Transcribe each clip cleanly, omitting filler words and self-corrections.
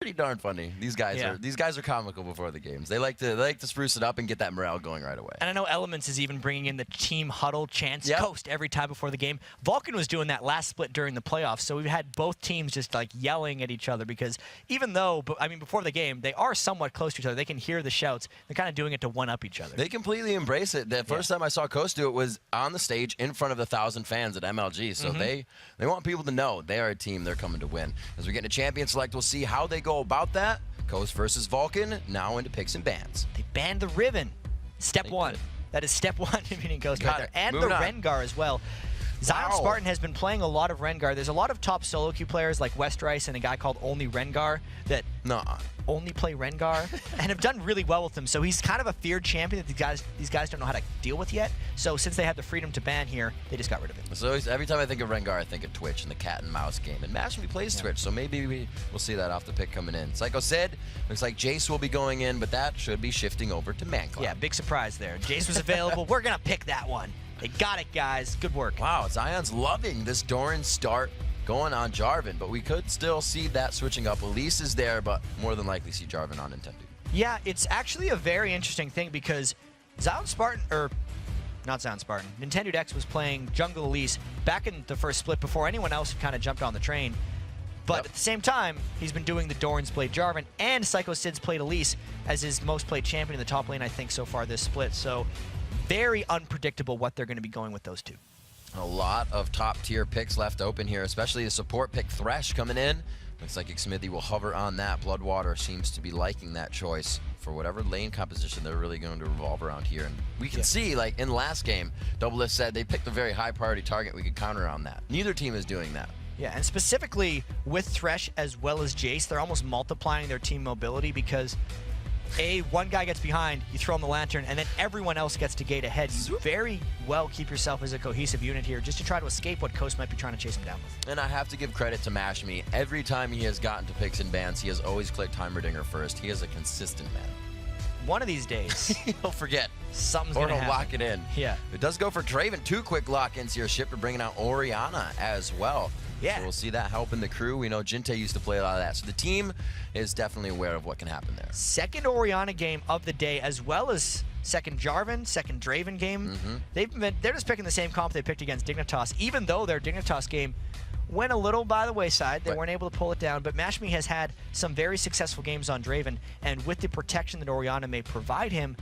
pretty darn funny. These guys are comical before the games. They like to spruce it up and get that morale going right away. And I know Elements is even bringing in the team huddle chants Coast every time before the game. Vulcun was doing that last split during the playoffs, so we've had both teams just like yelling at each other because even though, I mean, before the game, they are somewhat close to each other. They can hear the shouts. They're kind of doing it to one-up each other. They completely embrace it. The first time I saw Coast do it was on the stage in front of 1,000 fans at MLG. So they want people to know they are a team. They're coming to win. As we get into Champion Select, we'll see how they go about that. Coast versus Vulcun, now into picks and bans. They banned the Riven. Step one. That is step one in meeting Coast right there. And Moving the on. Rengar as well. Zion Spartan has been playing a lot of Rengar. There's a lot of top solo queue players like Westerice and a guy called Only Rengar that only play Rengar and have done really well with him. So he's kind of a feared champion that these guys don't know how to deal with yet. So since they have the freedom to ban here, they just got rid of it. So every time I think of Rengar, I think of Twitch and the cat and mouse game. And Mashmi plays Twitch, so maybe we'll see that off the pick coming in. Psycho Sid, looks like Jace will be going in, but that should be shifting over to ManCloud. Yeah, big surprise there. Jace was available. We're going to pick that one. They got it, guys. Good work. Wow, Zion's loving this Doran start going on Jarvan, but we could still see that switching up. Elise is there, but more than likely see Jarvan on Nintendo. Yeah, it's actually a very interesting thing because Zion Spartan, or not Zion Spartan, Nintendo X was playing Jungle Elise back in the first split before anyone else had kind of jumped on the train. But at the same time, he's been doing the Doran's played Jarvan, and Psycho Sid's played Elise as his most played champion in the top lane, I think, so far this split. So very unpredictable what they're going to be going with those two. A lot of top-tier picks left open here, especially the support pick Thresh coming in. Looks like Xmithy will hover on that. Bloodwater seems to be liking that choice for whatever lane composition they're really going to revolve around here. And we can see, like in last game, Doublelift said they picked a very high-priority target. We could counter on that. Neither team is doing that. Yeah, and specifically with Thresh as well as Jace, they're almost multiplying their team mobility because one guy gets behind, you throw him the lantern, and then everyone else gets to gate ahead. You very well keep yourself as a cohesive unit here just to try to escape what Coast might be trying to chase him down with. And I have to give credit to Mashmi. Every time he has gotten to picks and bans, he has always clicked Heimerdinger first. He is a consistent man. One of these days, he'll forget. Something's going to happen. Or he'll lock it in. Yeah. It does go for Draven. 2 quick lock-ins here. Shipper bringing out Orianna as well. Yeah. So we'll see that helping the crew. We know Jinte used to play a lot of that. So the team is definitely aware of what can happen there. Second Orianna game of the day, as well as second Jarvan, second Draven game. They're just picking the same comp they picked against Dignitas, even though their Dignitas game went a little by the wayside. They weren't able to pull it down, but Mashmi has had some very successful games on Draven, and with the protection that Orianna may provide him,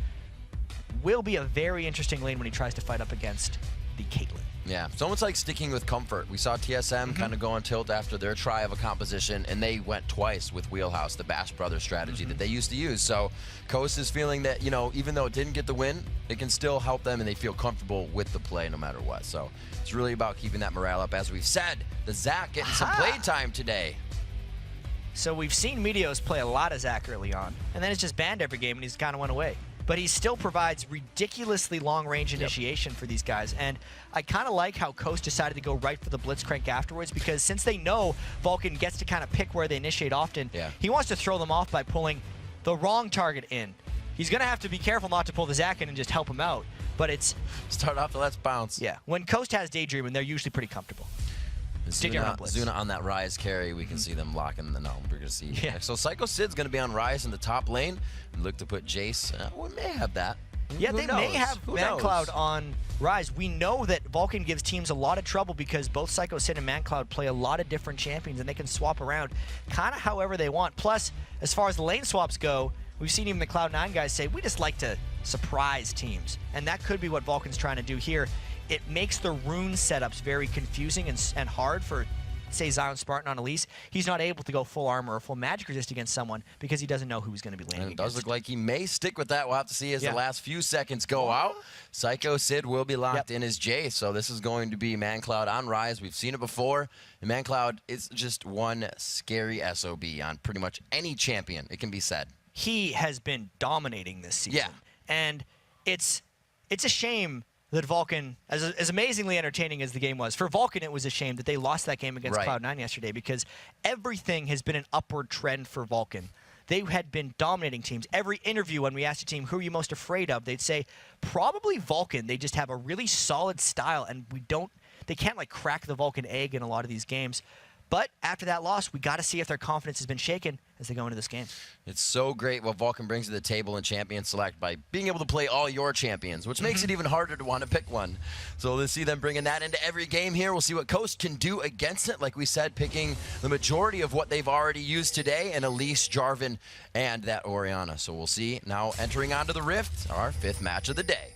will be a very interesting lane when he tries to fight up against the Caitlyn. Yeah, it's almost like sticking with comfort. We saw TSM kind of go on tilt after their try of a composition, and they went twice with Wheelhouse, the Bash Brothers strategy that they used to use. So Coast is feeling that, you know, even though it didn't get the win, it can still help them, and they feel comfortable with the play no matter what. So it's really about keeping that morale up. As we've said, the Zac getting some play time today. So we've seen Meteos play a lot of Zac early on, and then it's just banned every game, and he's kind of went away. But he still provides ridiculously long-range initiation for these guys. And I kind of like how Coast decided to go right for the Blitzcrank afterwards, because since they know Vulcun gets to kind of pick where they initiate often, he wants to throw them off by pulling the wrong target in. He's going to have to be careful not to pull the Zac in and just help him out. But it's... Start off the let's bounce. Yeah. When Coast has Daydream, they're usually pretty comfortable. Zuna on that Ryze carry, we can see them locking the gnome. We're going to see. So Psycho Sid's going to be on Ryze in the top lane and look to put Jace. We may have that. Yeah, they may have ManCloud on Ryze. We know that Vulcun gives teams a lot of trouble because both Psycho Sid and ManCloud play a lot of different champions, and they can swap around kind of however they want. Plus, as far as the lane swaps go, we've seen even the Cloud9 guys say, we just like to surprise teams. And that could be what Vulcan's trying to do here. It makes the rune setups very confusing and hard for, say, Zion Spartan on Elise. He's not able to go full armor or full magic resist against someone because he doesn't know who he's going to be landing against. It does look like he may stick with that. We'll have to see as the last few seconds go out. Psycho Sid will be locked in as Jace, so this is going to be ManCloud on Ryze. We've seen it before. And ManCloud is just one scary SOB on pretty much any champion, it can be said. He has been dominating this season. Yeah. And it's a shame that Vulcun, as amazingly entertaining as the game was, for Vulcun it was a shame that they lost that game against Cloud9 yesterday, because everything has been an upward trend for Vulcun. They had been dominating teams. Every interview when we asked a team, who are you most afraid of, they'd say, probably Vulcun. They just have a really solid style, and they can't like crack the Vulcun egg in a lot of these games. But after that loss, we got to see if their confidence has been shaken as they go into this game. It's so great what Vulcun brings to the table in Champion Select by being able to play all your champions, which makes it even harder to want to pick one. So let's see them bringing that into every game here. We'll see what Coast can do against it. Like we said, picking the majority of what they've already used today, and Elise, Jarvan, and that Orianna. So we'll see. Now entering onto the Rift, our 5th match of the day.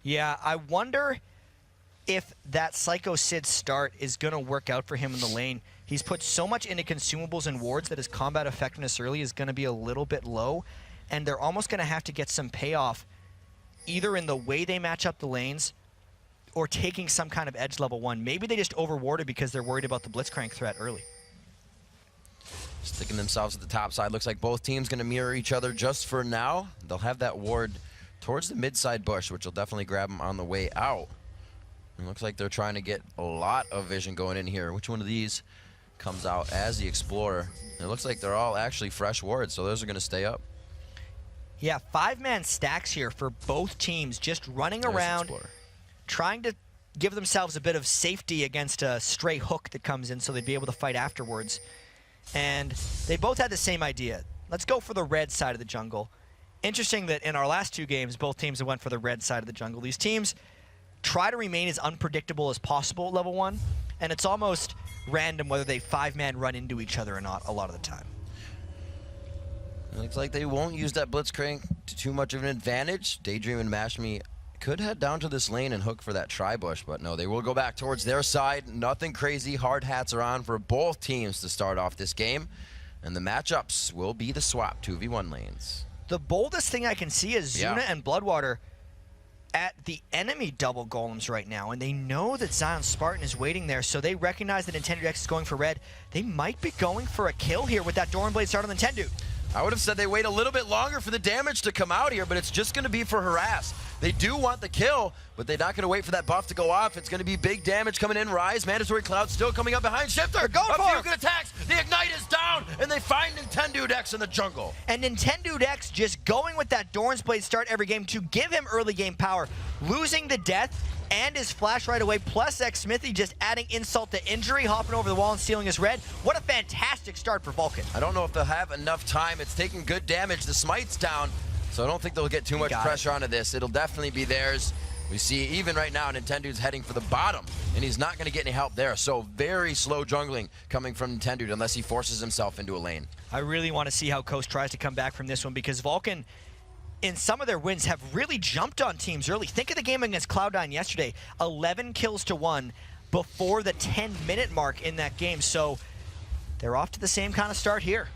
Yeah, I wonder if that Psycho Sid start is going to work out for him in the lane. He's put so much into consumables and wards that his combat effectiveness early is going to be a little bit low, and they're almost going to have to get some payoff either in the way they match up the lanes or taking some kind of edge level 1. Maybe they just overwarded because they're worried about the Blitzcrank threat early. Sticking themselves at the top side. Looks like both teams going to mirror each other just for now. They'll have that ward towards the mid-side bush, which will definitely grab them on the way out. It looks like they're trying to get a lot of vision going in here. Which one of these comes out as the Explorer? It looks like they're all actually fresh wards, so those are going to stay up. Yeah, 5-man stacks here for both teams, just running around, trying to give themselves a bit of safety against a stray hook that comes in so they'd be able to fight afterwards. And they both had the same idea. Let's go for the red side of the jungle. Interesting that in our last 2 games, both teams have went for the red side of the jungle. These teams try to remain as unpredictable as possible at level 1, and it's almost random whether they 5-man run into each other or not a lot of the time. It looks like they won't use that Blitzcrank to too much of an advantage. Daydream and Mashme could head down to this lane and hook for that tri-bush, but no, they will go back towards their side. Nothing crazy. Hard hats are on for both teams to start off this game, and the matchups will be the swap 2v1 lanes. The boldest thing I can see is Zuna and Bloodwater at the enemy double golems right now, and they know that Zion Spartan is waiting there, so they recognize that Nintendo X is going for red. They might be going for a kill here with that Doran Blade start on the Nintendo. I would have said they wait a little bit longer for the damage to come out here, but it's just going to be for harass. They do want the kill, but they're not going to wait for that buff to go off. It's going to be big damage coming in. Rise, Mandatory Cloud still coming up behind Shifter. Going for a few good attacks. The Ignite is down, and they find Nintendo X in the jungle. And Nintendo X just going with that Doran's Blade start every game to give him early game power, losing the death and his flash right away, plus X-Smithy just adding insult to injury, hopping over the wall and stealing his red. What a fantastic start for Vulcun. I don't know if they'll have enough time. It's taking good damage. The smite's down, so I don't think they'll get too much pressure onto this. It'll definitely be theirs. We see even right now, Nintendo's heading for the bottom, and he's not going to get any help there. So very slow jungling coming from Nintendo unless he forces himself into a lane. I really want to see how Coast tries to come back from this one, because Vulcun, in some of their wins, have really jumped on teams early. Think of the game against Cloud9 yesterday. 11 kills to 1 before the 10-minute mark in that game. So they're off to the same kind of start here.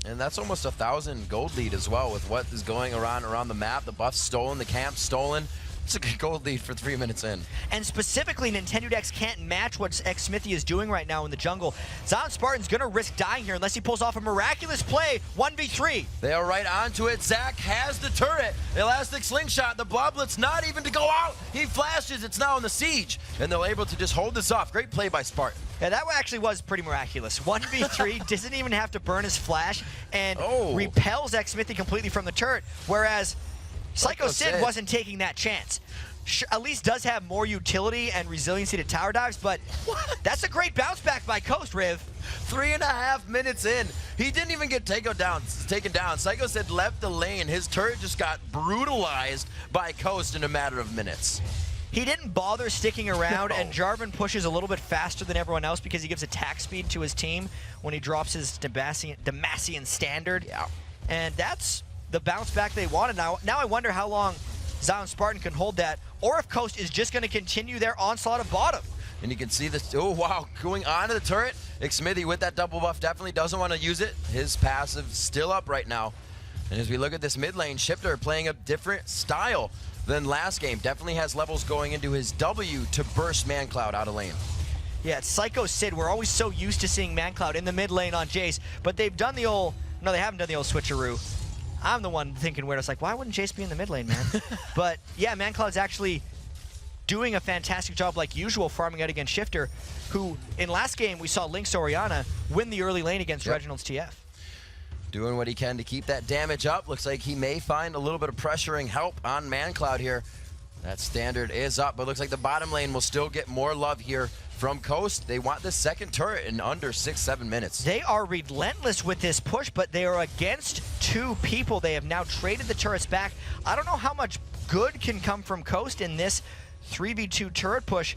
And that's almost 1,000 gold lead as well with what is going around the map. The buff's stolen, the camp's stolen. It's a good gold lead for 3 minutes in. And specifically, Nintendo X can't match what X-Smithy is doing right now in the jungle. Zion Spartan's going to risk dying here unless he pulls off a miraculous play, 1v3. They are right onto it. Zach has the turret. Elastic slingshot. The Bloblet's not even to go out. He flashes. It's now in the siege. And they're able to just hold this off. Great play by Spartan. Yeah, that actually was pretty miraculous. 1v3, doesn't even have to burn his flash, and repels X-Smithy completely from the turret, whereas Psycho Sid wasn't taking that chance. At least does have more utility and resiliency to tower dives, but that's a great bounce back by Coast, Riv. 3.5 minutes in. He didn't even get taken down. Psycho Sid left the lane. His turret just got brutalized by Coast in a matter of minutes. He didn't bother sticking around, and Jarvan pushes a little bit faster than everyone else because he gives attack speed to his team when he drops his Demacian standard. Yeah. And that's the bounce back they wanted. Now I wonder how long Zion Spartan can hold that, or if Coast is just going to continue their onslaught of bottom. And you can see this, oh wow, going onto the turret. X-Smithy with that double buff definitely doesn't want to use it. His passive still up right now. And as we look at this mid lane, Shifter playing a different style than last game. Definitely has levels going into his W to burst ManCloud out of lane. Yeah, it's Psycho Sid. We're always so used to seeing ManCloud in the mid lane on Jace, but they've done the old, no, they haven't done the old switcheroo. I'm the one thinking weird. It's like, why wouldn't Jace be in the mid lane, man? But yeah, ManCloud's actually doing a fantastic job like usual farming out against Shifter, who in last game we saw Link's Orianna win the early lane against Reginald's TF. Doing what he can to keep that damage up. Looks like he may find a little bit of pressuring help on ManCloud here. That standard is up, but looks like the bottom lane will still get more love here from Coast. They want the second turret in under 6-7 minutes. They are relentless with this push, but they are against 2 people. They have now traded the turrets back. I don't know how much good can come from Coast in this 3v2 turret push.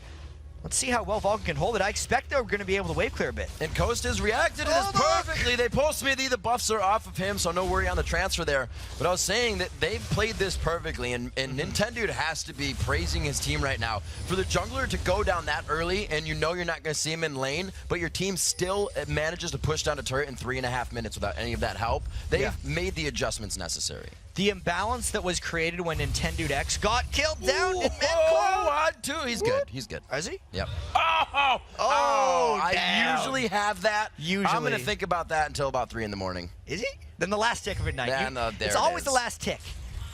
Let's see how well Vulcun can hold it. I expect they're going to be able to wave clear a bit. And Coast has reacted to this perfectly. They pull Smithy, the buffs are off of him, so no worry on the transfer there. But I was saying that they've played this perfectly, and Nintendo has to be praising his team right now. For the jungler to go down that early, and you know you're not going to see him in lane, but your team still manages to push down a turret in 3.5 minutes without any of that help. They've made the adjustments necessary. The imbalance that was created when Nintendo X got killed down in mid-cloud. He's good. He's good. Is he? Yep. Damn. I usually have that. Usually. I'm going to think about that until about 3 in the morning. Is he? Then the last tick of midnight. Yeah, it's always the last tick.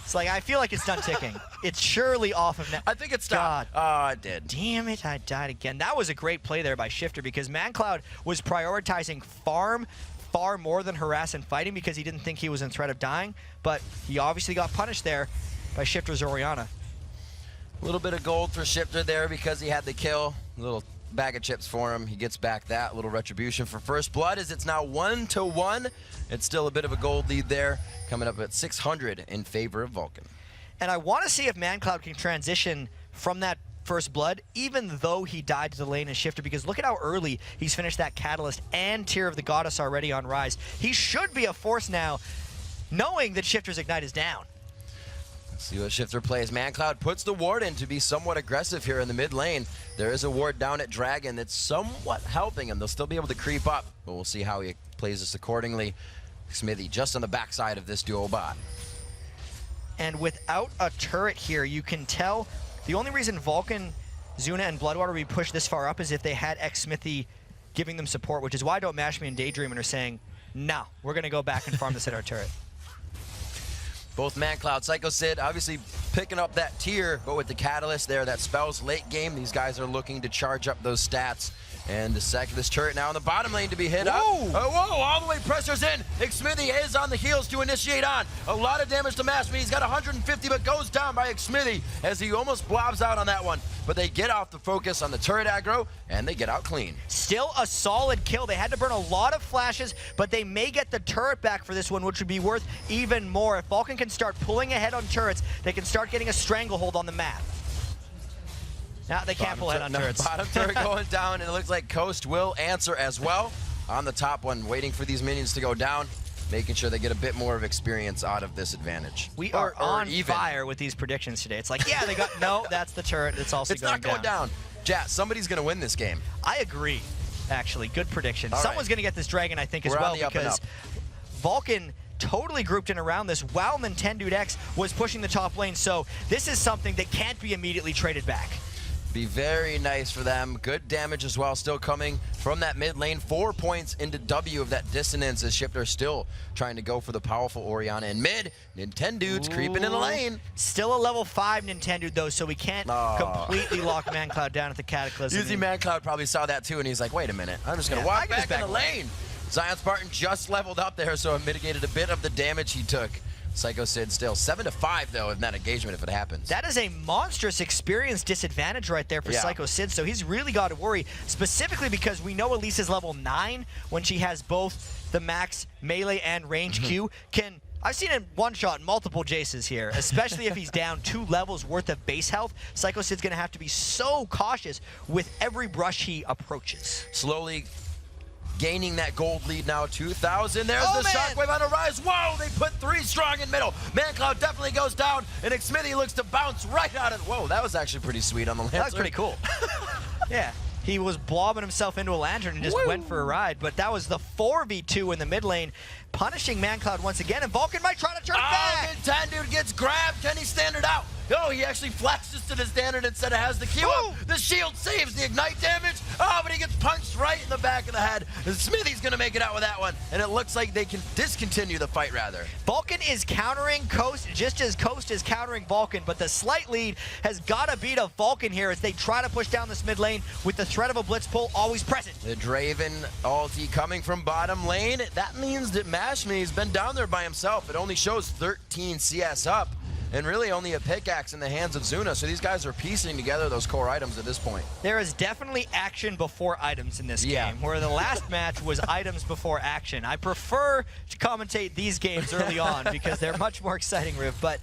It's like, I feel like it's done ticking. It's surely off of net. I think it stopped. Oh, it did. Damn it, I died again. That was a great play there by Shifter because ManCloud was prioritizing farm far more than harass and fighting because he didn't think he was in threat of dying, but he obviously got punished there by Shifter's Orianna. A little bit of gold for Shifter there because he had the kill. A little bag of chips for him. He gets back that little retribution for first blood as it's now 1-1. It's still a bit of a gold lead there, coming up at 600 in favor of Vulcun. And I want to see if ManCloud can transition from that first blood, even though he died to the lane and Shifter, because look at how early he's finished that Catalyst and Tear of the Goddess already on Rise. He should be a force now, knowing that Shifter's Ignite is down. Let's see what Shifter plays. ManCloud puts the ward in to be somewhat aggressive here in the mid lane. There is a ward down at Dragon that's somewhat helping him. They'll still be able to creep up, but we'll see how he plays this accordingly. Smithy just on the backside of this duo bot. And without a turret here, you can tell the only reason Vulcun, Zuna, and Bloodwater would be pushed this far up is if they had Smithy giving them support, which is why Don't Mash Me and Daydreaming are saying, no, we're going to go back and farm this at our turret. Both ManCloud, Psycho Sid, obviously picking up that tier, but with the Catalyst there, that spells late game. These guys are looking to charge up those stats. And this turret now in the bottom lane to be hit up. Whoa, all the way pressures in. Xmithy is on the heels to initiate on. A lot of damage to Mash Me. He's got 150, but goes down by Xmithy as he almost blobs out on that one. But they get off the focus on the turret aggro, and they get out clean. Still a solid kill. They had to burn a lot of flashes, but they may get the turret back for this one, which would be worth even more. If Vulcun can start pulling ahead on turrets, they can start getting a stranglehold on the map. Now they can't pull ahead on turrets. Bottom turret going down, and it looks like Coast will answer as well. On the top one, waiting for these minions to go down, making sure they get a bit more of experience out of this advantage. We are on fire with these predictions today. It's like, yeah, they got, no, that's the turret. It's also going down. It's not going down. Jat, somebody's going to win this game. I agree, actually. Good prediction. All Someone's going to get this dragon, I think, as well, because Vulcun totally grouped in around this while Nintendo X was pushing the top lane. So this is something that can't be immediately traded back. Be very nice for them. Good damage as well, still coming from that mid lane. 4 points into W of that dissonance as Shifter still trying to go for the powerful Orianna in mid. Nintendo's creeping in the lane. Still a level 5 Nintendo though, so we can't completely lock ManCloud down at the Cataclysm. Usually ManCloud probably saw that too, and he's like, wait a minute, I'm just going to walk back in the lane. Zion Spartan just leveled up there, so it mitigated a bit of the damage he took. Psycho Sid still 7-5 though in that engagement if it happens. That is a monstrous experience disadvantage right there for Psycho Sid, so he's really got to worry, specifically because we know Elise is level 9 when she has both the max melee and range Q. I've seen him one-shot multiple Jaces here, especially if he's down 2 levels worth of base health. Psycho Sid's going to have to be so cautious with every brush he approaches. Slowly gaining that gold lead now, 2,000. There's the shockwave on a rise. Whoa, they put 3 strong in middle. ManCloud definitely goes down, and Xmithy looks to bounce right out of it. Whoa, that was actually pretty sweet on the Lancer. That was pretty cool. Yeah, he was blobbing himself into a lantern and just went for a ride, but that was the 4v2 in the mid lane, punishing ManCloud once again, and Vulcun might try to turn it back. Dude gets grabbed. Can he stand it out? Oh, he actually flashes to the standard instead of has the Q up. The shield saves the ignite damage. Oh, but he gets punched right in the back of the head. And Smithy's going to make it out with that one. And it looks like they can discontinue the fight, rather. Vulcun is countering Coast just as Coast is countering Vulcun, but the slight lead has got to be to Vulcun here as they try to push down this mid lane with the threat of a blitz pull always present. The Draven ulti coming from bottom lane. That means that Mash Me's been down there by himself. It only shows 13 CS up. and really only a pickaxe in the hands of Zuna. So these guys are piecing together those core items at this point. There is definitely action before items in this game, where the last match was items before action. I prefer to commentate these games early on because they're much more exciting, Riv. But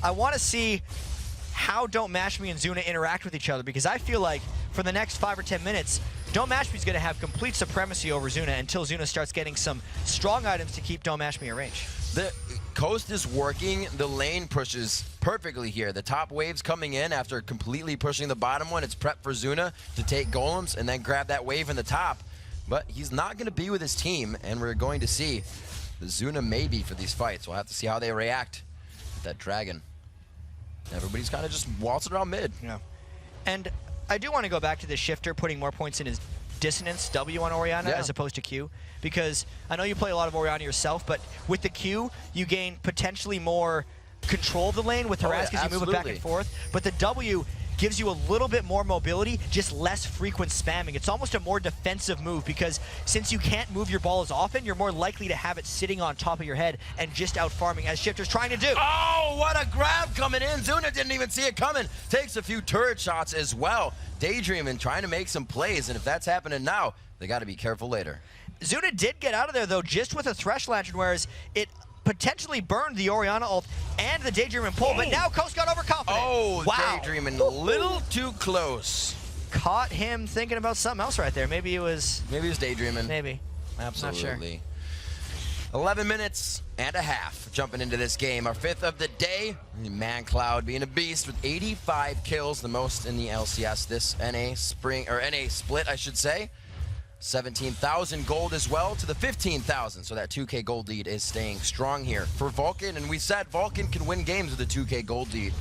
I want to see how Don't Mash Me and Zuna interact with each other, because I feel like for the next 5 or 10 minutes, Don't Mash Me is going to have complete supremacy over Zuna until Zuna starts getting some strong items to keep Don't Mash Me in range. The Coast is working. The lane pushes perfectly here. The top wave's coming in after completely pushing the bottom one. It's prepped for Zuna to take golems and then grab that wave in the top. But he's not going to be with his team, and we're going to see the Zuna maybe for these fights. We'll have to see how they react with that dragon. Everybody's kind of just waltzing around mid. Yeah. And I do want to go back to the shifter putting more points in his dissonance W on Orianna as opposed to Q, because I know you play a lot of Orianna yourself, but with the Q, you gain potentially more control of the lane with harass because you move it back and forth. But the W gives you a little bit more mobility, just less frequent spamming. It's almost a more defensive move because since you can't move your ball as often, you're more likely to have it sitting on top of your head and just out farming, as Shifter's trying to do. Oh, what a grab coming in. Zuna didn't even see it coming. Takes a few turret shots as well. Daydreaming, trying to make some plays, and if that's happening now, they got to be careful later. Zuna did get out of there, though, just with a Thresh Lantern, whereas it potentially burned the Orianna ult and the Daydreaming pull, but now Coast got overconfident. Oh, wow. Daydreaming a little too close. Caught him thinking about something else right there. Maybe it was Daydreaming. Maybe. Absolutely. Not sure. 11 minutes and a half jumping into this game. Our 5th of the day. ManCloud being a beast with 85 kills, the most in the LCS this NA split, I should say. 17,000 gold as well to the 15,000. So that 2K gold lead is staying strong here for Vulcun. And we said Vulcun can win games with a 2K gold lead.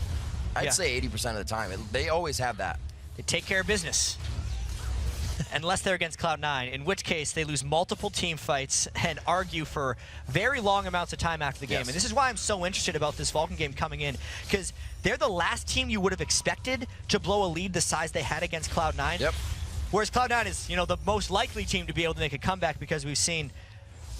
I'd say 80% of the time. They always have that. They take care of business. Unless they're against Cloud9, in which case they lose multiple team fights and argue for very long amounts of time after the game. And this is why I'm so interested about this Vulcun game coming in, because they're the last team you would have expected to blow a lead the size they had against Cloud9. Yep. Whereas Cloud9 is, you know, the most likely team to be able to make a comeback because we've seen,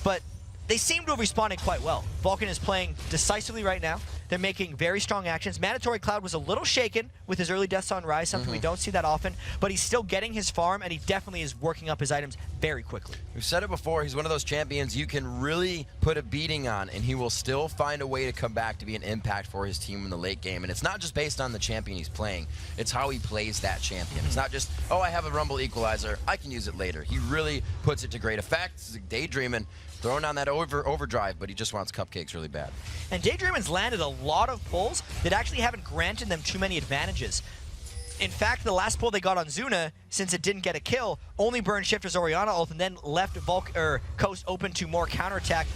but they seem to have responded quite well. Vulcun is playing decisively right now. They're making very strong actions. Mandatory Cloud was a little shaken with his early deaths on Rise, something we don't see that often, but he's still getting his farm, and he definitely is working up his items very quickly. We've said it before, he's one of those champions you can really put a beating on, and he will still find a way to come back to be an impact for his team in the late game. And it's not just based on the champion he's playing, it's how he plays that champion. It's not just, oh, I have a Rumble Equalizer, I can use it later. He really puts it to great effect. It's Daydreaming, throwing on that overdrive, but he just wants cupcakes really bad. And Daydreaming's landed a lot of pulls that actually haven't granted them too many advantages. In fact, the last pull they got on Zuna, since it didn't get a kill, only burned Shifter's Orianna ult and then left Coast open to more counterattack.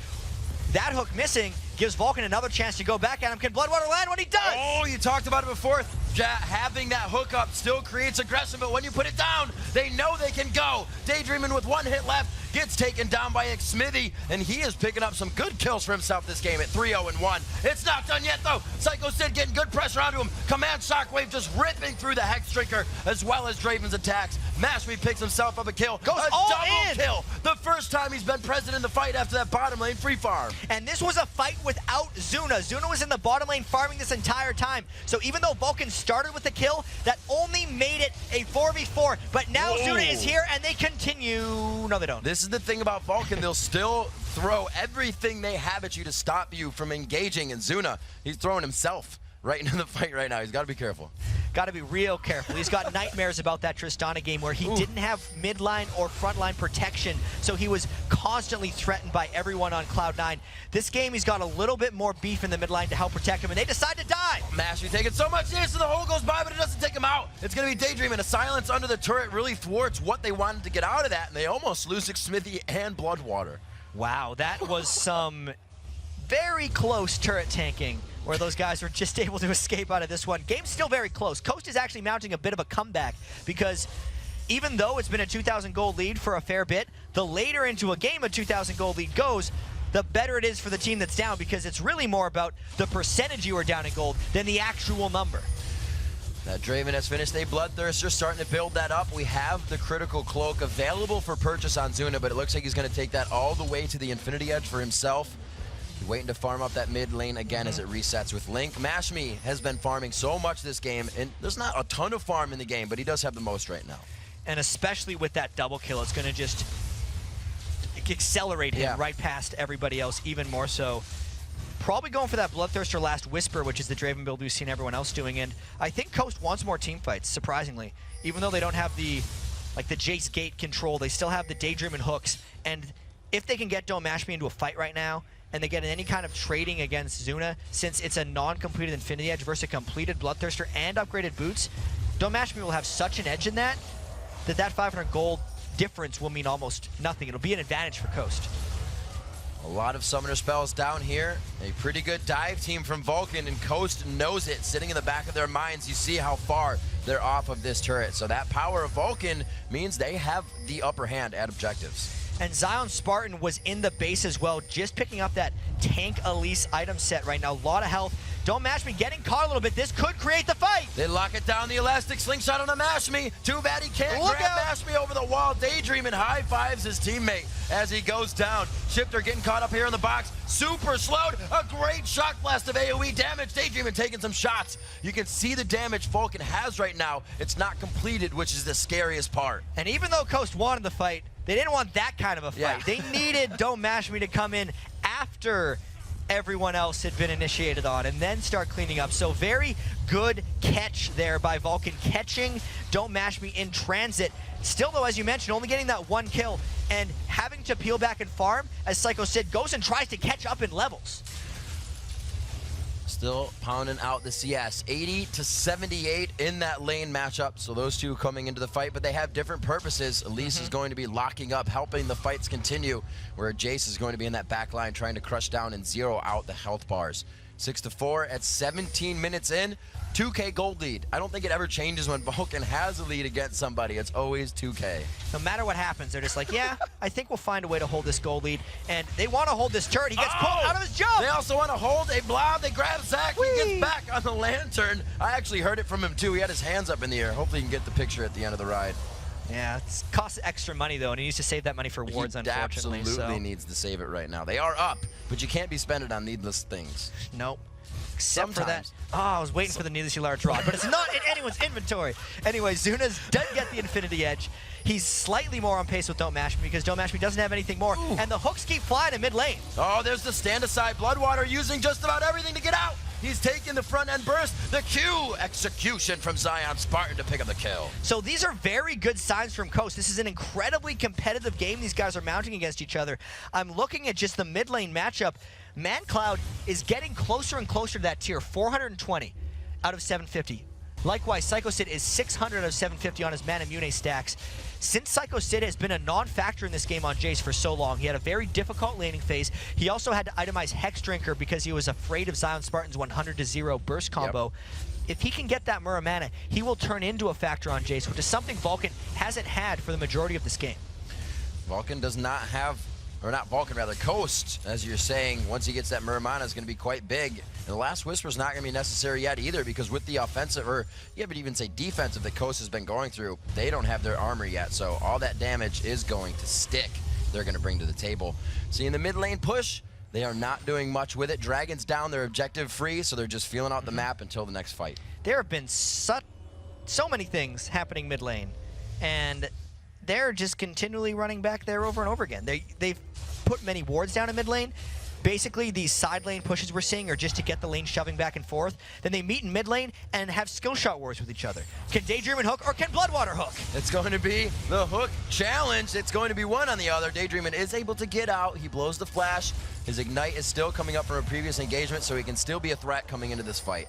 That hook missing gives Vulcun another chance to go back at him. Can Bloodwater land when he does? Oh, you talked about it before. Having that hookup still creates aggression, but when you put it down, they know they can go. Daydreaming with 1 hit left, gets taken down by Xmithy, and he is picking up some good kills for himself this game at 3-0-1. It's not done yet, though. Psycho Sid getting good pressure onto him. Command Shockwave just ripping through the Hex Drinker, as well as Draven's attacks. Mashme picks himself up a kill. Goes a all double in. kill. The first time he's been present in the fight after that bottom lane free farm. And this was a fight without Zuna. Zuna was in the bottom lane farming this entire time. So even though Vulcun started with the kill, that only made it a 4v4. But now Zuna is here, and they continue. No, they don't. This is the thing about Vulcun. They'll still throw everything they have at you to stop you from engaging. And Zuna, he's throwing himself right into the fight right now. He's got to be careful. Got to be real careful. He's got nightmares about that Tristana game where he didn't have midline or frontline protection, so he was constantly threatened by everyone on Cloud9. This game, he's got a little bit more beef in the midline to help protect him, and they decide to die. Mashme taking so much damage, so the hole goes by, but it doesn't take him out. It's going to be Daydreaming. A silence under the turret really thwarts what they wanted to get out of that, and they almost lose Xmithy and Bloodwater. Wow, that was some very close turret tanking where those guys were just able to escape out of this one. Game's still very close. Coast is actually mounting a bit of a comeback because even though it's been a 2,000 gold lead for a fair bit, the later into a game a 2,000 gold lead goes, the better it is for the team that's down, because it's really more about the percentage you are down in gold than the actual number. That Draven has finished a Bloodthirster, starting to build that up. We have the critical cloak available for purchase on Zuna, but it looks like he's going to take that all the way to the Infinity Edge for himself. Waiting to farm up that mid lane again as it resets with Link. Mashme has been farming so much this game, and there's not a ton of farm in the game, but he does have the most right now. And especially with that double kill, it's going to just accelerate him right past everybody else even more so. Probably going for that Bloodthirster Last Whisper, which is the Draven build we've seen everyone else doing, and I think Coast wants more team fights, surprisingly. Even though they don't have the Jace gate control, they still have the Daydream and hooks, and if they can get Don't Mash Me into a fight right now, and they get any kind of trading against Zuna, since it's a non-completed Infinity Edge versus a completed Bloodthirster and upgraded boots, Don't Mash Me will have such an edge in that 500 gold difference will mean almost nothing. It'll be an advantage for Coast. A lot of summoner spells down here. A pretty good dive team from Vulcun, and Coast knows it. Sitting in the back of their minds, you see how far they're off of this turret. So that power of Vulcun means they have the upper hand at objectives. And Zion Spartan was in the base as well, just picking up that Tank Elise item set right now. A lot of health. Don't Mash Me getting caught a little bit. This could create the fight. They lock it down, the elastic slingshot on a Mashme. Too bad he can't grab Mashme over the wall. Daydream and high fives his teammate as he goes down. Shifter getting caught up here in the box. Super slowed. A great shock blast of AoE damage. Daydream and taking some shots. You can see the damage Vulcun has right now. It's not completed, which is the scariest part. And even though Coast wanted the fight, they didn't want that kind of a fight. Yeah. They needed Don't Mash Me to come in after everyone else had been initiated on and then start cleaning up. So very good catch there by Vulcun, catching Don't Mash Me in transit. Still though, as you mentioned, only getting that one kill and having to peel back and farm as Psycho Sid goes and tries to catch up in levels. Still pounding out the CS. 80 to 78 in that lane matchup. So those two coming into the fight, but they have different purposes. Elise is going to be locking up, helping the fights continue, where Jace is going to be in that back line trying to crush down and zero out the health bars. 6-4 at 17 minutes in. 2K gold lead. I don't think it ever changes when Vulcun has a lead against somebody. It's always 2K. No matter what happens, they're just like, yeah, I think we'll find a way to hold this gold lead. And they want to hold this turret. He gets pulled out of his jump. They also want to hold a blob. They grab Zach. He gets back on the lantern. I actually heard it from him too. He had his hands up in the air. Hopefully you can get the picture at the end of the ride. Yeah, it costs extra money though, and he needs to save that money for wards, unfortunately. He absolutely needs to save it right now. They are up, but you can't be spending on needless things. Nope. Except for that. Oh, I was waiting for the needlessly large rod, but it's not in anyone's inventory. Anyway, Zuna's does get the Infinity Edge. He's slightly more on pace with Don't Mash Me because Don't Mash Me doesn't have anything more, and the hooks keep flying in mid lane. Oh, there's the stand aside. Bloodwater using just about everything to get out. He's taking the front end burst. The Q execution from Zion Spartan to pick up the kill. So these are very good signs from Coast. This is an incredibly competitive game these guys are mounting against each other. I'm looking at just the mid lane matchup. ManCloud is getting closer and closer to that tier, 420 out of 750. Likewise, Psycho Sid is 600 out of 750 on his Manamune stacks. Since Psycho Sid has been a non-factor in this game on Jace for so long, he had a very difficult laning phase. He also had to itemize Hex Drinker because he was afraid of Zion Spartan's 100-0 burst combo. If he can get that Muramana, he will turn into a factor on Jace, which is something Vulcun hasn't had for the majority of this game. Vulcun does not have, or not Vulcun, rather Coast, as you're saying, once he gets that Muramana is going to be quite big. And the Last Whisper is not going to be necessary yet either, because with the offensive, or you would even say defensive, that Coast has been going through, they don't have their armor yet, so all that damage is going to stick. They're going to bring to the table. See, in the mid lane push, they are not doing much with it. Dragon's down, they're objective free, so they're just feeling out the map until the next fight. There have been so many things happening mid lane, and they're just continually running back there over and over again. They've put many wards down in mid lane. Basically, these side lane pushes we're seeing are just to get the lane shoving back and forth. Then they meet in mid lane and have skill shot wars with each other. Can Daydream and hook, or can Bloodwater hook? It's going to be the hook challenge. It's going to be one on the other. Daydreamin is able to get out. He blows the flash. His ignite is still coming up from a previous engagement, so he can still be a threat coming into this fight.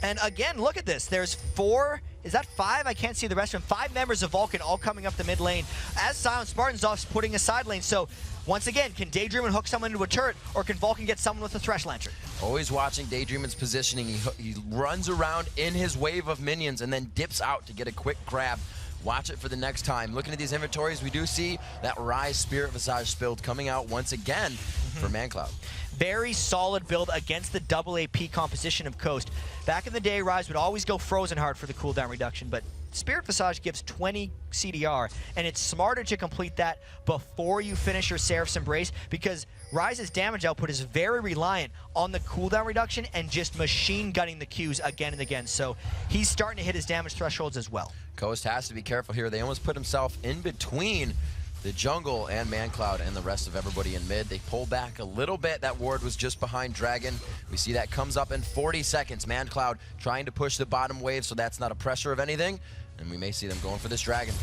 And again, look at this. There's 4, is that 5? I can't see the rest of them. 5 members of Vulcun all coming up the mid lane as Zion Spartan's off putting a side lane. So once again, can Daydream and hook someone into a turret, or can Vulcun get someone with a Thresh Lantern? Always watching Daydreamin's positioning. He runs around in his wave of minions and then dips out to get a quick grab. Watch it for the next time. Looking at these inventories, we do see that Rise Spirit Visage build coming out once again for ManCloud. Very solid build against the double AP composition of Coast. Back in the day, Rise would always go Frozen Heart for the cooldown reduction, but Spirit Visage gives 20 CDR, and it's smarter to complete that before you finish your Seraph's Embrace, because Ryze's damage output is very reliant on the cooldown reduction and just machine gunning the Qs again and again. So he's starting to hit his damage thresholds as well. Coast has to be careful here. They almost put himself in between the jungle and ManCloud and the rest of everybody in mid. They pull back a little bit. That ward was just behind Dragon. We see that comes up in 40 seconds. ManCloud trying to push the bottom wave, so that's not a pressure of anything. And we may see them going for this Dragon.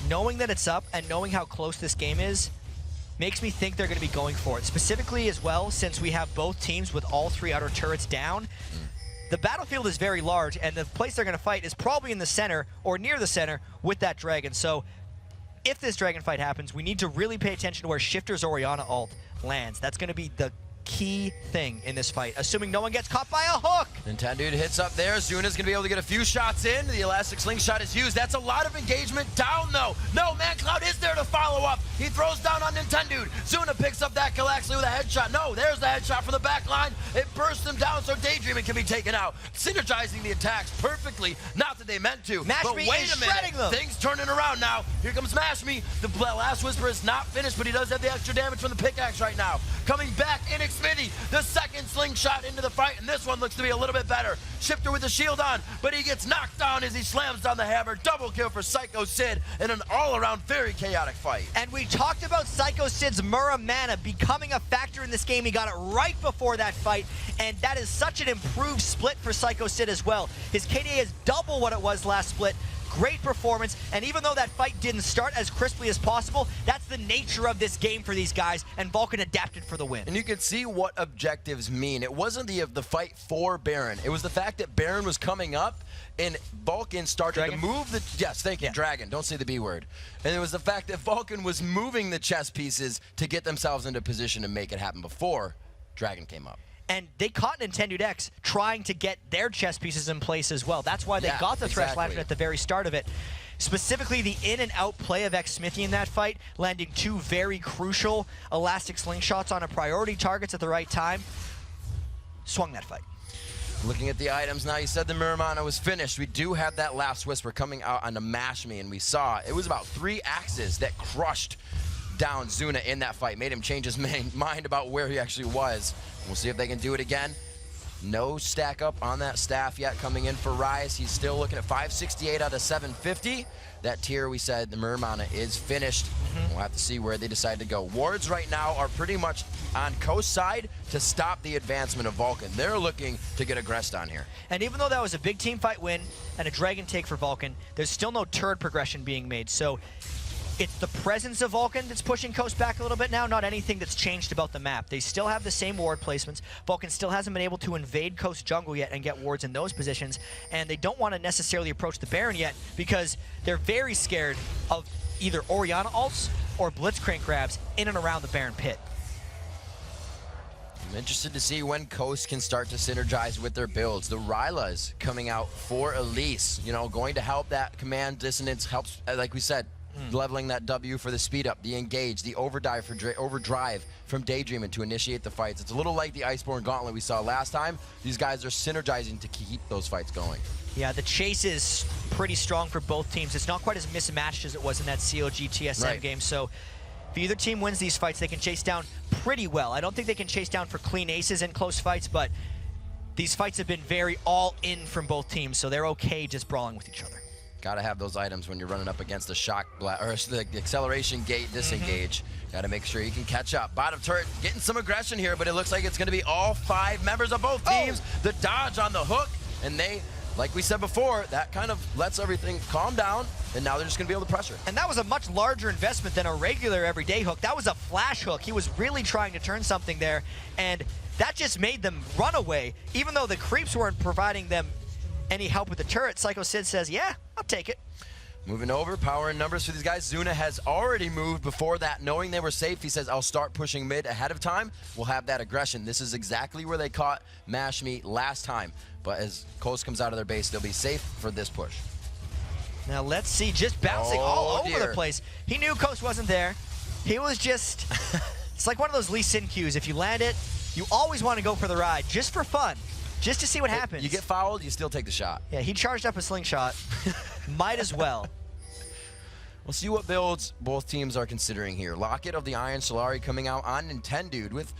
Knowing that it's up and knowing how close this game is makes me think they're going to be going for it. Specifically as well, since we have both teams with all 3 outer turrets down. The battlefield is very large, and the place they're going to fight is probably in the center or near the center with that Dragon. So if this Dragon fight happens, we need to really pay attention to where Shifter's Orianna ult lands. That's going to be the key thing in this fight, assuming no one gets caught by a hook. Nintendo hits up there. Zuna's gonna be able to get a few shots in. The elastic slingshot is used. That's a lot of engagement down though. No, ManCloud is there to follow up. He throws down on Nintendo. Zuna picks up that kill actually with a headshot. No, there's the headshot from the back line. It bursts him down so Daydreaming can be taken out. Synergizing the attacks perfectly. Not that they meant to. But wait a minute. Things turning around now. Here comes Mash Me. The last Whisper is not finished, but he does have the extra damage from the pickaxe right now. Coming back in Smithy, the second slingshot into the fight, and this one looks to be a little bit better. Shifter with the shield on, but he gets knocked down as he slams down the hammer. Double kill for Psycho Sid in an all-around very chaotic fight. And we talked about Psycho Sid's Muramana becoming a factor in this game. He got it right before that fight, and that is such an improved split for Psycho Sid as well. His KDA is double what it was last split. Great performance, and even though that fight didn't start as crisply as possible, that's the nature of this game for these guys, and Vulcun adapted for the win. And you can see what objectives mean. It wasn't the fight for Baron. It was the fact that Baron was coming up, and Vulcun started to move the... Yes, thank you, Dragon. Don't say the B word. And it was the fact that Vulcun was moving the chess pieces to get themselves into position to make it happen before Dragon came up. And they caught Nintendo X trying to get their chess pieces in place as well. That's why they got the Thresh Lantern at the very start of it. Specifically, the in and out play of Xmithy in that fight, landing 2 very crucial elastic slingshots on a priority targets at the right time, swung that fight. Looking at the items now, you said the Muramana was finished. We do have that last Whisper coming out on the Mash Me, and we saw it was about 3 axes that crushed down Zuna in that fight, made him change his mind about where he actually was. We'll see if they can do it again. No stack up on that staff yet coming in for Ryze. He's still looking at 568 out of 750. That tier, we said, the Muramana is finished. We'll have to see where they decide to go. Wards right now are pretty much on Coast side to stop the advancement of Vulcun. They're looking to get aggressed on here. And even though that was a big team fight win and a Dragon take for Vulcun, there's still no turret progression being made. So it's the presence of Vulcun that's pushing Coast back a little bit now, not anything that's changed about the map. They still have the same ward placements. Vulcun still hasn't been able to invade Coast jungle yet and get wards in those positions, and they don't want to necessarily approach the Baron yet because they're very scared of either Orianna ults or Blitzcrank grabs in and around the Baron pit. I'm interested to see when Coast can start to synergize with their builds. The Ryla's coming out for Elise, you know, going to help that command dissonance, helps, like we said, leveling that W for the speed up, the engage, the overdrive from Daydreaming to initiate the fights. It's a little like the Iceborne Gauntlet we saw last time. These guys are synergizing to keep those fights going. Yeah, the chase is pretty strong for both teams. It's not quite as mismatched as it was in that COG TSM game. So if either team wins these fights, they can chase down pretty well. I don't think they can chase down for clean aces in close fights, but these fights have been very all in from both teams, so they're okay just brawling with each other. Got to have those items when you're running up against the shock or the acceleration gate disengage. Got to make sure you can catch up. Bottom turret getting some aggression here, but it looks like it's going to be all 5 members of both teams. The dodge on the hook, and they, like we said before, that kind of lets everything calm down, and now they're just going to be able to pressure. And that was a much larger investment than a regular everyday hook. That was a flash hook. He was really trying to turn something there, and that just made them run away. Even though the creeps weren't providing them any help with the turret, Psycho Sid says, yeah, I'll take it. Moving over, power and numbers for these guys. Zuna has already moved before that, knowing they were safe. He says, I'll start pushing mid ahead of time. We'll have that aggression. This is exactly where they caught Mash Me last time. But as Coast comes out of their base, they'll be safe for this push. Now let's see, just bouncing all over the place. He knew Coast wasn't there. He was just, it's like one of those Lee Sin cues. If you land it, you always want to go for the ride, just for fun. just to see what happens. You get fouled, you still take the shot. Yeah, he charged up a slingshot. Might as well. We'll see what builds both teams are considering here. Locket of the Iron Solari coming out on Nintendo with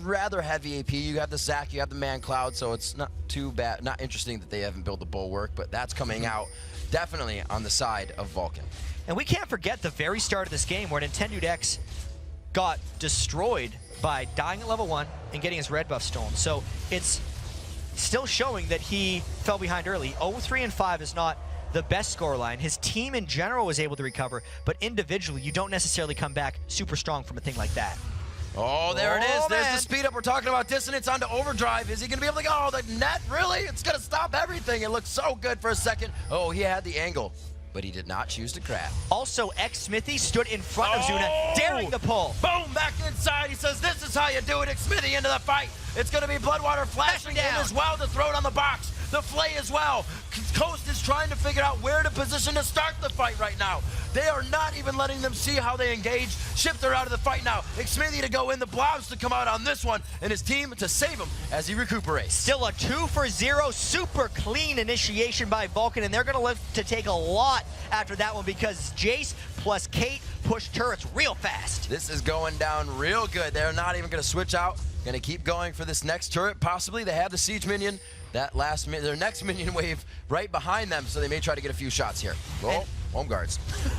rather heavy AP. You have the Zac, you have the Man Cloud, so it's not too bad. Not interesting that they haven't built the Bulwark, but that's coming out definitely on the side of Vulcun. And we can't forget the very start of this game where Nintendo X got destroyed by dying at level 1 and getting his red buff stolen. So it's still showing that he fell behind early. 0-3-5 is not the best scoreline. His team in general was able to recover, but individually, you don't necessarily come back super strong from a thing like that. Oh, there it is. There's man. the speed up. We're talking about dissonance onto overdrive. Is he going to be able to go? Oh, the net, really? It's going to stop everything. It looked so good for a second. Oh, he had the angle, but he did not choose to grab. Also, X-Smithy stood in front of Zuna, daring the pull. Boom, back inside. He says, this is how you do it. X-Smithy into the fight. It's going to be Bloodwater flashing in as well to throw it on the box. The Flay as well. Coast is trying to figure out where to position to start the fight right now. They are not even letting them see how they engage. Shifter out of the fight now. Xmithy to go in, the Blobs to come out on this one, and his team to save him as he recuperates. Still a 2-for-0, super clean initiation by Vulcun, and they're going to look to take a lot after that one because Jace plus Kate push turrets real fast. This is going down real good. They're not even going to switch out. Going to keep going for this next turret. Possibly they have the siege minion. That their next minion wave right behind them, so they may try to get a few shots here. Oh, home guards.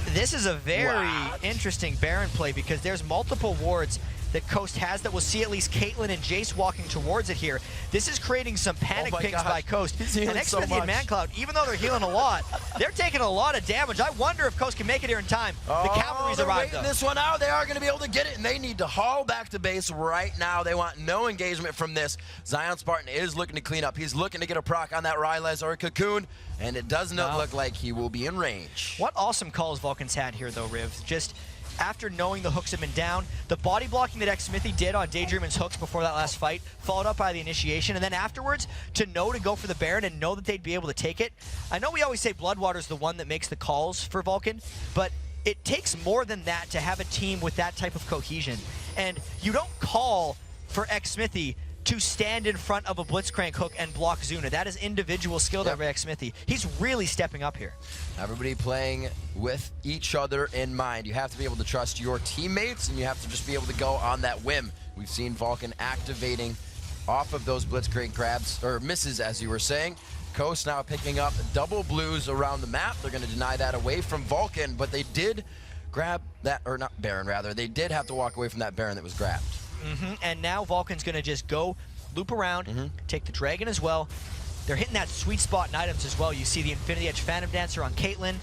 This is a very interesting Baron play because there's multiple wards that Coast has that we'll see at least Caitlyn and Jace walking towards it here. This is creating some panic pings by Coast. And X-Smithy and ManCloud, even though they're healing a lot, they're taking a lot of damage. I wonder if Coast can make it here in time. The cavalry's arrived though. This one out, they are going to be able to get it, and they need to haul back to base right now. They want no engagement from this. Zion Spartan is looking to clean up. He's looking to get a proc on that Rylez or a Cocoon, and it does not look like he will be in range. What awesome calls Vulcan's had here though, Riv. Just after knowing the hooks have been down, the body blocking that X-Smithy did on Daydreamon's hooks before that last fight, followed up by the initiation, and then afterwards, to know to go for the Baron and know that they'd be able to take it. I know we always say Bloodwater's the one that makes the calls for Vulcun, but it takes more than that to have a team with that type of cohesion. And you don't call for X-Smithy to stand in front of a Blitzcrank hook and block Zuna. That is individual skill there by X-Smithy. He's really stepping up here. Everybody playing with each other in mind. You have to be able to trust your teammates, and you have to just be able to go on that whim. We've seen Vulcun activating off of those Blitzcrank grabs, or misses as you were saying. Coast now picking up double blues around the map. They're going to deny that away from Vulcun, but they did grab that, or not Baron rather, they did have to walk away from that Baron that was grabbed. And now Vulcan's going to just go loop around, take the Dragon as well. They're hitting that sweet spot in items as well. You see the Infinity Edge Phantom Dancer on Caitlyn.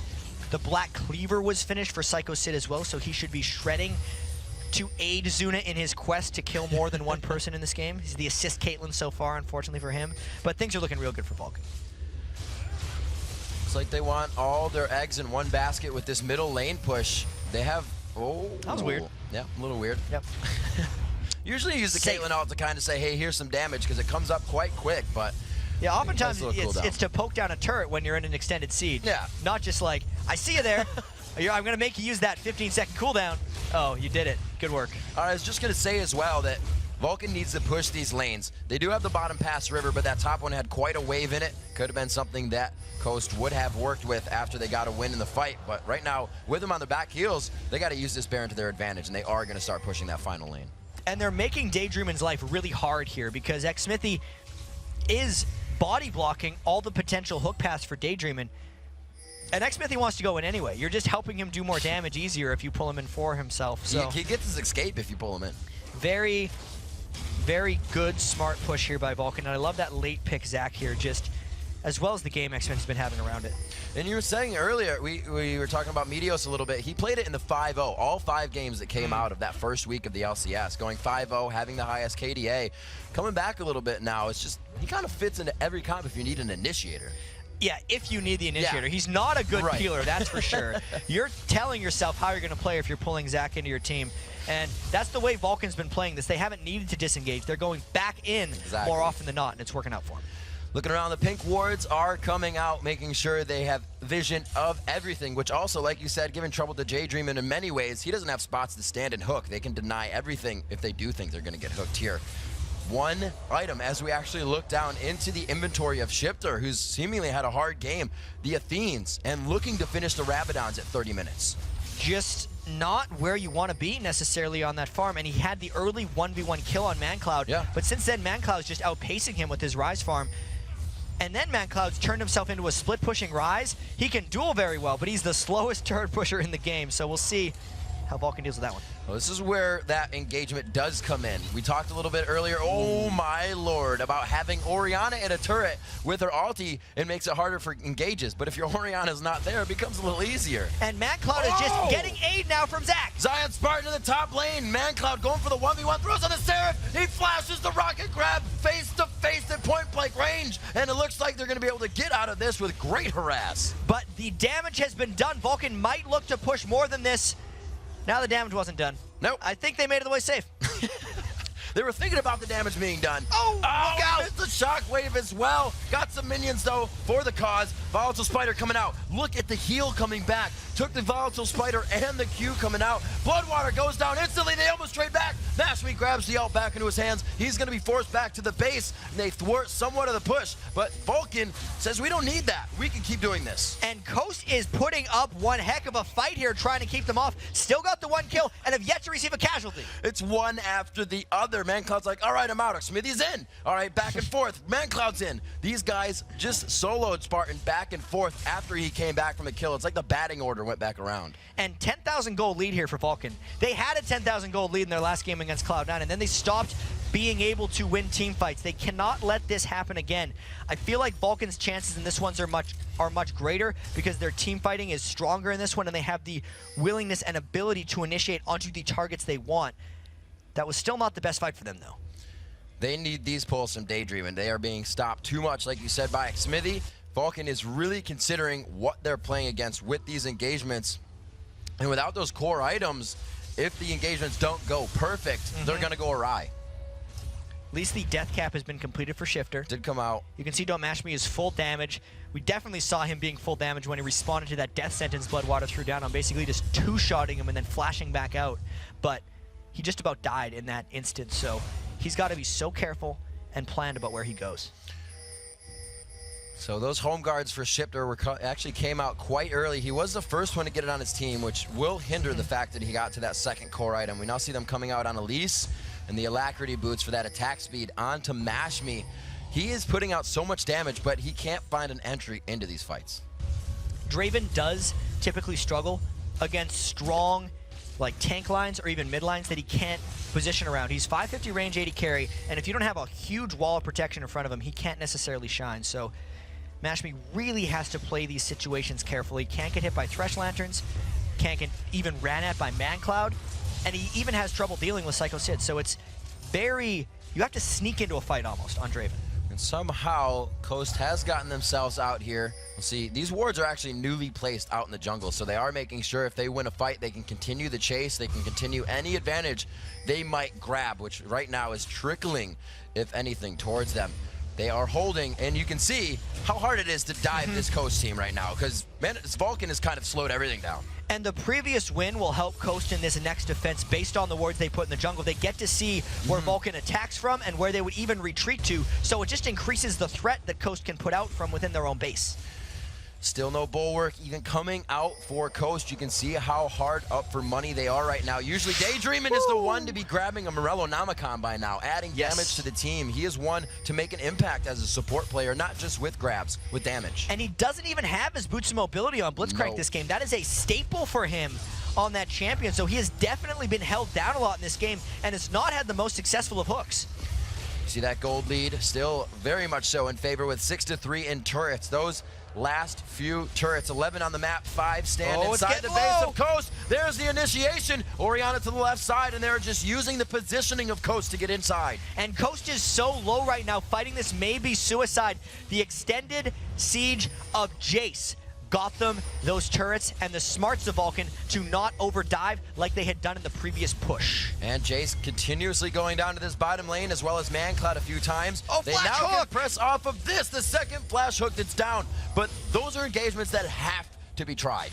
The Black Cleaver was finished for Psycho Sid as well, so he should be shredding to aid Zuna in his quest to kill more than one person in this game. He's the assist Caitlyn so far, unfortunately for him. But things are looking real good for Vulcun. It's like they want all their eggs in one basket with this middle lane push. They have, that was weird. Yeah, a little weird. Yep. Usually you use the Caitlyn ult to kind of say, hey, here's some damage, because it comes up quite quick, but yeah, oftentimes it's to poke down a turret when you're in an extended siege. Yeah. Not just like, I see you there. I'm going to make you use that 15-second cooldown. Oh, you did it. Good work. I was just going to say as well that Vulcun needs to push these lanes. They do have the bottom pass river, but that top one had quite a wave in it. Could have been something that Coast would have worked with after they got a win in the fight. But right now, with them on the back heels, they got to use this Baron to their advantage, and they are going to start pushing that final lane. And they're making Daydreamon's life really hard here because X-Smithy is body blocking all the potential hook paths for Daydreamon. And X-Smithy wants to go in anyway. You're just helping him do more damage easier if you pull him in for himself. So he gets his escape if you pull him in. Very, very good, smart push here by Vulcun. And I love that late pick Zac here, just as well as the game X-Smithy's been having around it. And you were saying earlier, we were talking about Meteos a little bit. He played it in the 5-0, all 5 games that came out of that first week of the LCS, going 5-0, having the highest KDA. Coming back a little bit now, it's just, he kind of fits into every comp if you need an initiator. Yeah, if you need the initiator. He's not a good peeler, that's for sure. You're telling yourself how you're going to play if you're pulling Zac into your team. And that's the way Vulcan's been playing this. They haven't needed to disengage. They're going back in more often than not, and it's working out for them. Looking around, the pink wards are coming out, making sure they have vision of everything, which also, like you said, giving trouble to Daydreamon in many ways. He doesn't have spots to stand and hook. They can deny everything if they do think they're going to get hooked here. one item as we actually look down into the inventory of Shifter, who's seemingly had a hard game, the Athenes, and looking to finish the Rabadons at 30 minutes. Just not where you want to be necessarily on that farm, and he had the early 1v1 kill on ManCloud, but since then ManCloud's just outpacing him with his Ryze farm. And then ManCloud's turned himself into a split pushing Ryze. He can duel very well, but he's the slowest turret pusher in the game, so we'll see how Vulcun deals with that one. Well, this is where that engagement does come in. We talked a little bit earlier, oh my lord, about having Orianna in a turret with her ulti. It makes it harder for engages, but if your Orianna's not there, it becomes a little easier. And ManCloud is just getting aid now from Zach. Zion Spartan in the top lane. ManCloud going for the 1v1, throws on the Seraph. He flashes the rocket grab face to face at point blank range, and it looks like they're going to be able to get out of this with great harass. But the damage has been done. Vulcun might look to push more than this. Now the damage wasn't done. Nope. I think they made it the way safe. They were thinking about the damage being done. Oh, look out! It's a shockwave as well. Got some minions, though, for the cause. Volatile Spider coming out. Look at the heal coming back. Took the Volatile Spider and the Q coming out. Bloodwater goes down instantly. They almost trade back. Mashme grabs the ult back into his hands. He's going to be forced back to the base. And they thwart somewhat of the push. But Vulcun says, we don't need that. We can keep doing this. And Coast is putting up one heck of a fight here, trying to keep them off. Still got the one kill and have yet to receive a casualty. It's one after the other. ManCloud's like, all right, I'm out. Smithy's in. All right, back and forth. ManCloud's in. These guys just soloed Spartan back and forth after he came back from the kill. It's like the batting order went back around. And 10,000 gold lead here for Vulcun. They had a 10,000 gold lead in their last game against Cloud9, and then they stopped being able to win team fights. They cannot let this happen again. I feel like Vulcan's chances in this one are much greater because their team fighting is stronger in this one, and they have the willingness and ability to initiate onto the targets they want. That was still not the best fight for them, though. They need these pulls some daydreaming. They are being stopped too much, like you said, by Smithy. Vulcun is really considering what they're playing against with these engagements. And without those core items, if the engagements don't go perfect, they're going to go awry. At least the death cap has been completed for Shifter. Did come out. You can see Don't Mash Me is full damage. We definitely saw him being full damage when he responded to that death sentence Bloodwater threw down on, basically just two-shotting him and then flashing back out. But he just about died in that instance, so he's got to be so careful and planned about where he goes. So those home guards for Shifter actually came out quite early. He was the first one to get it on his team, which will hinder the fact that he got to that second core item. We now see them coming out on Elise and the Alacrity boots for that attack speed onto Mash Me. He is putting out so much damage, but he can't find an entry into these fights. Draven does typically struggle against strong like tank lines or even mid lines that he can't position around. He's 550 range, 80 carry, and if you don't have a huge wall of protection in front of him, he can't necessarily shine. So Mashme really has to play these situations carefully. Can't get hit by Thresh Lanterns, can't get even ran at by ManCloud, and he even has trouble dealing with Psycho Sid. So it's very, you have to sneak into a fight almost on Draven. And somehow Coast has gotten themselves out here. We'll see, these wards are actually newly placed out in the jungle, so they are making sure if they win a fight, they can continue the chase, they can continue any advantage they might grab, which right now is trickling, if anything, towards them. They are holding, and you can see how hard it is to dive this Coast team right now, because Vulcun has kind of slowed everything down. And the previous win will help Coast in this next defense based on the wards they put in the jungle. They get to see where Vulcun attacks from and where they would even retreat to, so it just increases the threat that Coast can put out from within their own base. Still no bulwark even coming out for Coast. You can see how hard up for money they are right now. Usually Daydreaming is the one to be grabbing a Morello Namicon by now, adding damage to the team. He is one to make an impact as a support player, not just with grabs, with damage. And he doesn't even have his boots of mobility on Blitzcrank this game. That is a staple for him on that champion. So he has definitely been held down a lot in this game and has not had the most successful of hooks. See that gold lead still very much so in favor with 6-3 in turrets. Those last few turrets, 11 on the map, 5 stand inside the base of Coast. There's the initiation. Orianna to the left side, and they're just using the positioning of Coast to get inside. And Coast is so low right now, fighting this may be suicide. The extended siege of Jace got them those turrets and the smarts of Vulcun to not overdive like they had done in the previous push. And Jace continuously going down to this bottom lane, as well as ManCloud a few times. They now can press off of this, the second flash hook that's down. But those are engagements that have to be tried.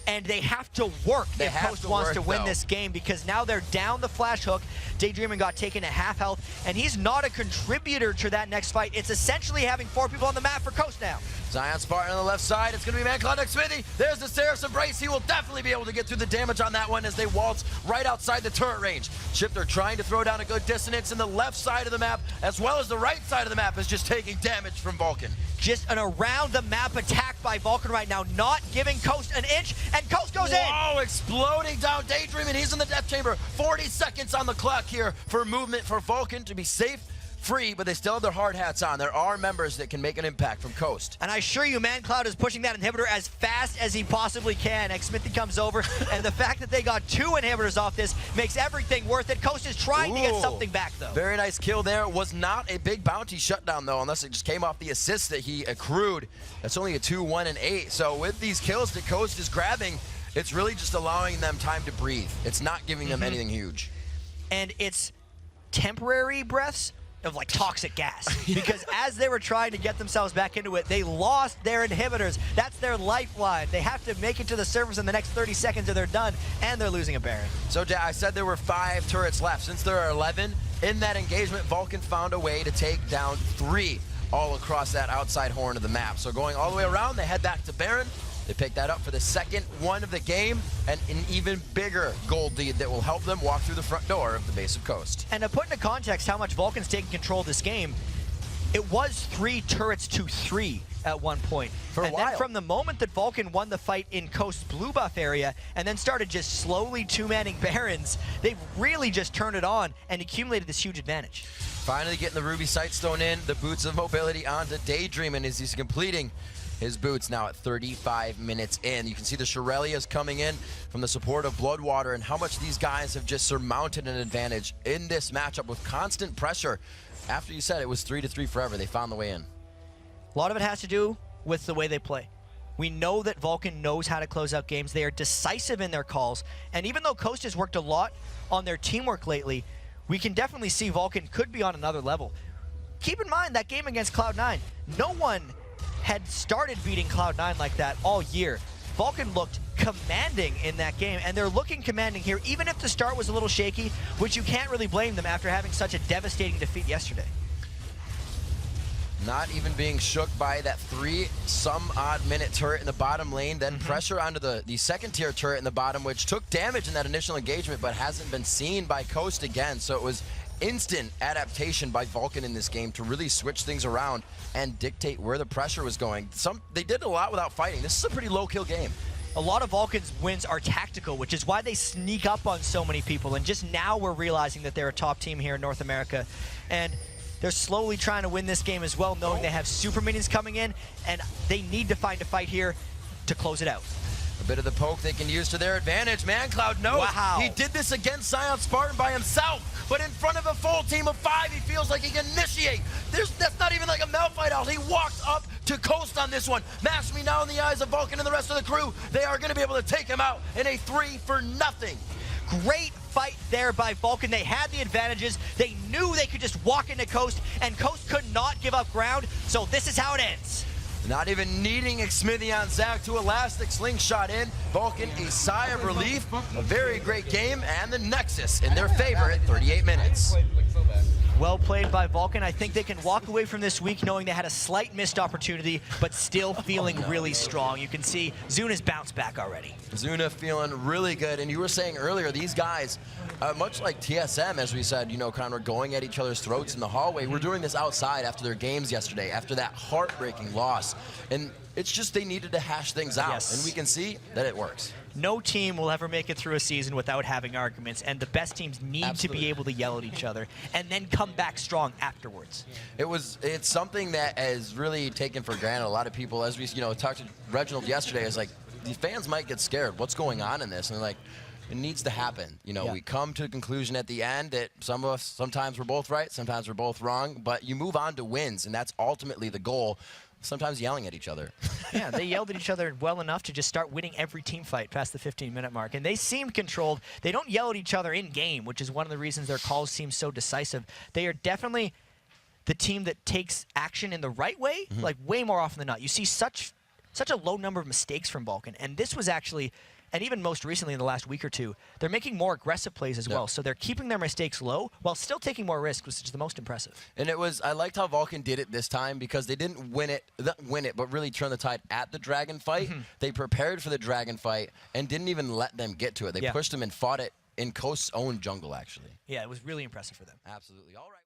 and they have to work if Coast wants to win this game, because now they're down the flash hook. Daydreamin got taken at half health, and he's not a contributor to that next fight. It's essentially having 4 people on the map for Coast now. Zion Spartan on the left side. It's going to be ManCloud next Smithy. There's the Saris Embrace. He will definitely be able to get through the damage on that one as they waltz right outside the turret range. Shifter trying to throw down a good dissonance in the left side of the map, as well as the right side of the map is just taking damage from Vulcun. Just an around-the-map attack by Vulcun right now, not giving Coast an inch, and Coast goes in! Oh, exploding down Daydreamin. He's in the death chamber. 40 seconds on the clock here for movement for Vulcun to be safe. Free, but they still have their hard hats on. There are members that can make an impact from Coast. And I assure you, ManCloud is pushing that inhibitor as fast as he possibly can. Smithy comes over, and the fact that they got 2 inhibitors off this makes everything worth it. Coast is trying to get something back, though. Very nice kill there. Was not a big bounty shutdown, though, unless it just came off the assist that he accrued. That's only a 2, 1, and 8. So with these kills that Coast is grabbing, it's really just allowing them time to breathe. It's not giving them anything huge. And it's temporary breaths of like toxic gas, because as they were trying to get themselves back into it, they lost their inhibitors. That's their lifeline. They have to make it to the surface in the next 30 seconds or they're done, and they're losing a Baron. So I said there were 5 turrets left. Since there are 11 in that engagement, Vulcun found a way to take down 3 all across that outside horn of the map. So going all the way around, they head back to Baron. They pick that up for the second one of the game, and an even bigger gold lead that will help them walk through the front door of the base of Coast. And to put into context how much Vulcan's taking control of this game, it was 3 turrets to 3 at one point. For a while. Then from the moment that Vulcun won the fight in Coast's blue buff area and then started just slowly 2-manning Barons, they've really just turned it on and accumulated this huge advantage. Finally getting the Ruby Sightstone in, the Boots of Mobility onto Daydreamin as he's completing his boots now at 35 minutes in. You can see the Shirelias coming in from the support of Bloodwater and how much these guys have just surmounted an advantage in this matchup with constant pressure. After you said it was 3-3 forever, they found the way in. A lot of it has to do with the way they play. We know that Vulcun knows how to close out games. They are decisive in their calls. And even though Coast has worked a lot on their teamwork lately, we can definitely see Vulcun could be on another level. Keep in mind that game against Cloud9, no one had started beating Cloud9 like that all year. Vulcun looked commanding in that game, and they're looking commanding here, even if the start was a little shaky, which you can't really blame them after having such a devastating defeat yesterday. Not even being shook by that 3-some-odd minute turret in the bottom lane, then pressure onto the second-tier turret in the bottom, which took damage in that initial engagement, but hasn't been seen by Coast again. So it was instant adaptation by Vulcun in this game to really switch things around and dictate where the pressure was going. They did a lot without fighting. This is a pretty low-kill game. A lot of Vulcan's wins are tactical, which is why they sneak up on so many people. And just now we're realizing that they're a top team here in North America. And they're slowly trying to win this game as well, knowing they have super minions coming in, and they need to find a fight here to close it out. A bit of the poke they can use to their advantage. ManCloud knows he did this against Zion Spartan by himself, but in front of a full team of 5, he feels like he can initiate. That's not even like a Malphite out. He walked up to Coast on this one. Mash me now in the eyes of Vulcun and the rest of the crew. They are going to be able to take him out in a 3-for-0. Great fight there by Vulcun. They had the advantages. They knew they could just walk into Coast, and Coast could not give up ground, so this is how it ends. Not even needing Smithy on Zach to elastic slingshot in. Vulcun, a sigh of relief. A very great game, and the Nexus in their favor at 38 minutes. Well played by Vulcun. I think they can walk away from this week knowing they had a slight missed opportunity, but still feeling really strong. You can see Zuna's bounced back already. Zuna feeling really good, and you were saying earlier, these guys, much like TSM, as we said, you know, kind of going at each other's throats in the hallway, we're doing this outside after their games yesterday, after that heartbreaking loss. And it's just they needed to hash things out, and we can see that it works. No team will ever make it through a season without having arguments, and the best teams need to be able to yell at each other and then come back strong afterwards. It's something that is really taken for granted. A lot of people, as we talked to Reginald yesterday, is like, the fans might get scared. What's going on in this? And they're like, it needs to happen. We come to a conclusion at the end that some of us, sometimes we're both right, sometimes we're both wrong, but you move on to wins, and that's ultimately the goal. Sometimes yelling at each other. Yeah, they yelled at each other well enough to just start winning every team fight past the 15-minute mark. And they seemed controlled. They don't yell at each other in-game, which is one of the reasons their calls seem so decisive. They are definitely the team that takes action in the right way, like way more often than not. You see such a low number of mistakes from Vulcun. And this was actually and even most recently in the last week or two, they're making more aggressive plays as well. So they're keeping their mistakes low while still taking more risks, which is the most impressive. And I liked how Vulcun did it this time because they didn't win it, but really turn the tide at the dragon fight. They prepared for the dragon fight and didn't even let them get to it. They pushed them and fought it in Coast's own jungle, actually. Yeah, it was really impressive for them. Absolutely. All right.